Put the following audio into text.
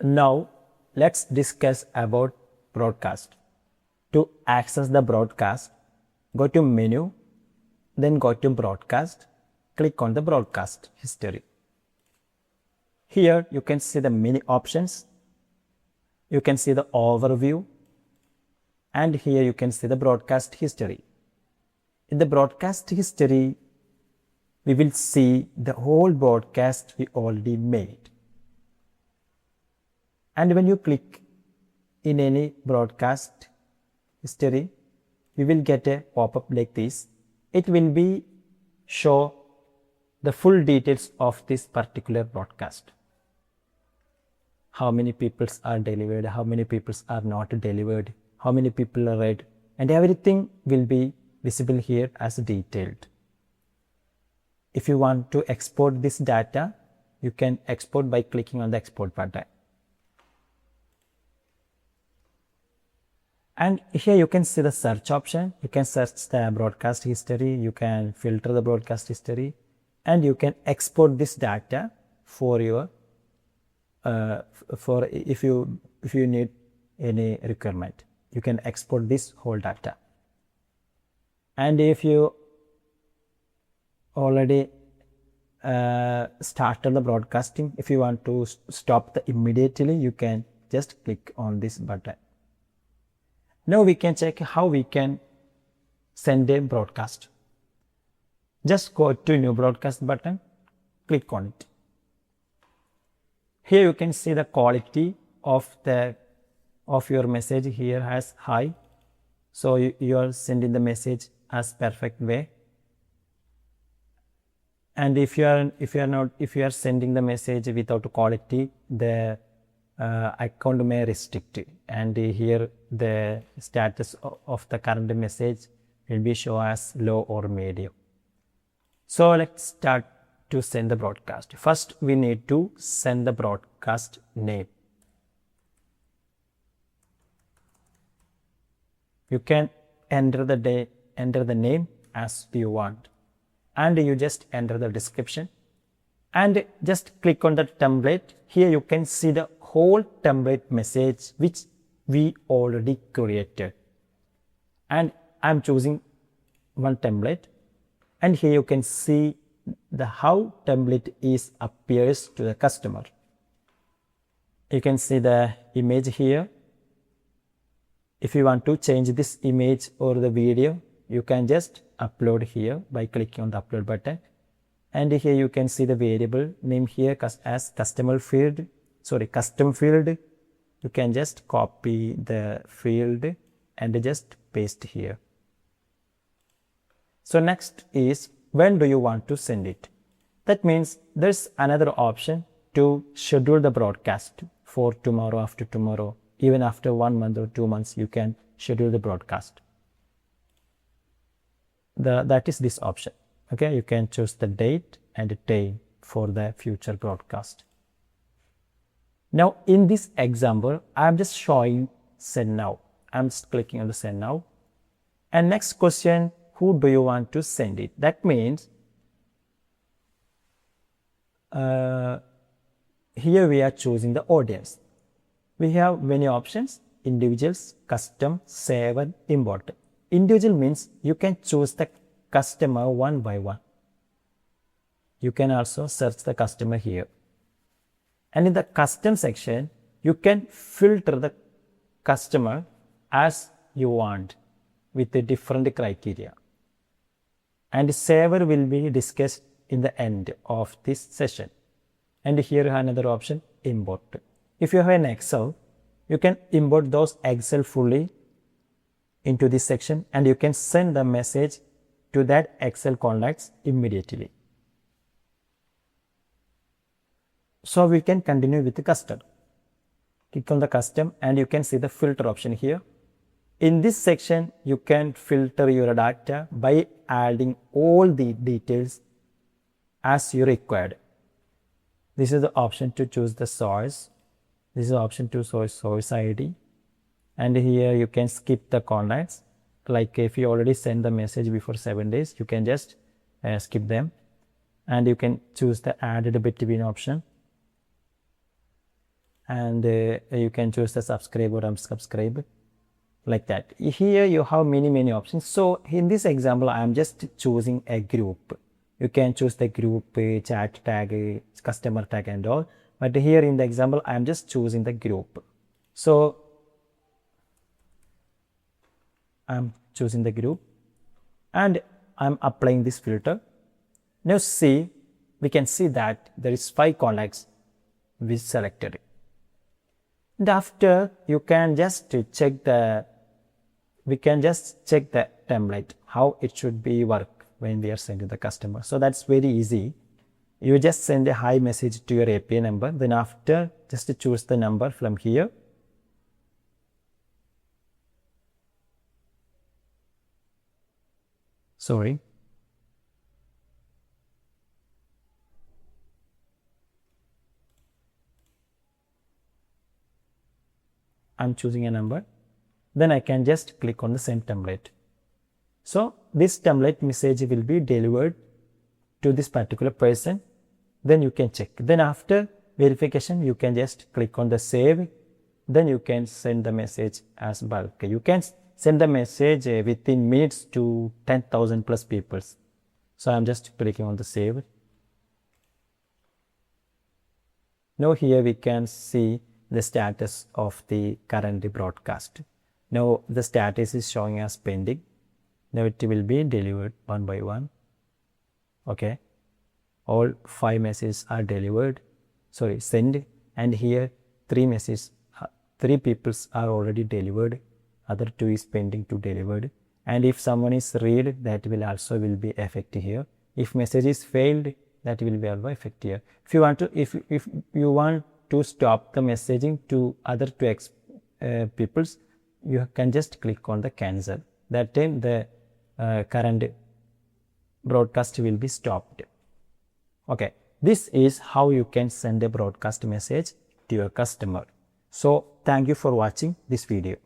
Now let's discuss about broadcast. To access the broadcast, go to menu, then go to broadcast, click on the broadcast history. Here you can see the many options, you can see the overview, and here you can see the broadcast history. In the broadcast history, we will see the whole broadcast we already made. And when you click in any broadcast history, we will get a pop-up like this. It will be show the full details of this particular broadcast. How many people are delivered, how many people are not delivered, how many people are read, and everything will be visible here as detailed. If you want to export this data, you can export by clicking on the export button. And here you can see the search option. You can search the broadcast history, you can filter the broadcast history, and you can export this data for your if you need any requirement. You can export this whole data. And if you already started the broadcasting, if you want to stop immediately, you can just click on this button. Now we can check how we can send a broadcast. Just go to new broadcast button, click on it. Here you can see the quality of your message here as high. So you are sending the message as perfect way. And if you are sending the message without quality, the account may restrict it. And here the status of the current message will be shown as low or medium. So let's start to send the broadcast. First we need to send the broadcast name. You can enter the name as you want, and you just enter the description and just click on the template. Here you can see the whole template message which we already created, and I'm choosing one template, and here you can see the how template appears to the customer. You can see the image here. If you want to change this image or the video, you can just upload here by clicking on the upload button. And here you can see the variable name here as custom field. You can just copy the field and just paste here. So next is, when do you want to send it? That means there's another option to schedule the broadcast for tomorrow, after tomorrow, even after 1 month or 2 months, you can schedule the broadcast. That is this option. Okay, you can choose the date and time for the future broadcast. Now in this example, I'm just showing send now. I'm just clicking on the send now. And next question, who do you want to send it? That means here we are choosing the audience. We have many options: individuals, custom, save, and import. Individual means you can choose the customer one by one. You can also search the customer here. And in the custom section, you can filter the customer as you want with the different criteria. And saver will be discussed in the end of this session. And here another option, import. If you have an Excel, you can import those Excel fully into this section, and you can send the message to that Excel contacts immediately. So we can continue with the custom. Click on the custom and you can see the filter option here. In this section, you can filter your data by adding all the details as you required. This is the option to choose the source. This is the option to source ID. And here you can skip the contacts. Like if you already sent the message before 7 days, you can just skip them. And you can choose the added between option. and you can choose the subscribe or unsubscribe, like that. Here you have many options. So in this example, I am just choosing a group. You can choose the group, chat tag, customer tag and all, but here in the example I am just choosing the group. So I am choosing the group and I am applying this filter. Now see, we can see that there is 5 contacts we selected. And after, you can just check the template, how it should be work when we are sending the customer. So that's very easy. You just send a hi message to your API number, then after just choose the number from here. Sorry. I'm choosing a number. Then I can just click on the send template. So this template message will be delivered to this particular person. Then you can check. Then after verification, you can just click on the save. Then you can send the message as bulk. You can send the message within minutes to 10,000 plus people. So I'm just clicking on the save. Now here we can see the status of the current broadcast. Now the status is showing as pending. Now it will be delivered one by one. Okay. All 5 messages are delivered. Sorry, send. And here 3 messages, 3 peoples are already delivered. Other 2 is pending to delivered. And if someone is read, that will also be effect here. If message is failed, that will be also effect here. If you want to stop the messaging to other 2 peoples, you can just click on the cancel. That time the current broadcast will be stopped. Okay, this is how you can send a broadcast message to your customer. So thank you for watching this video.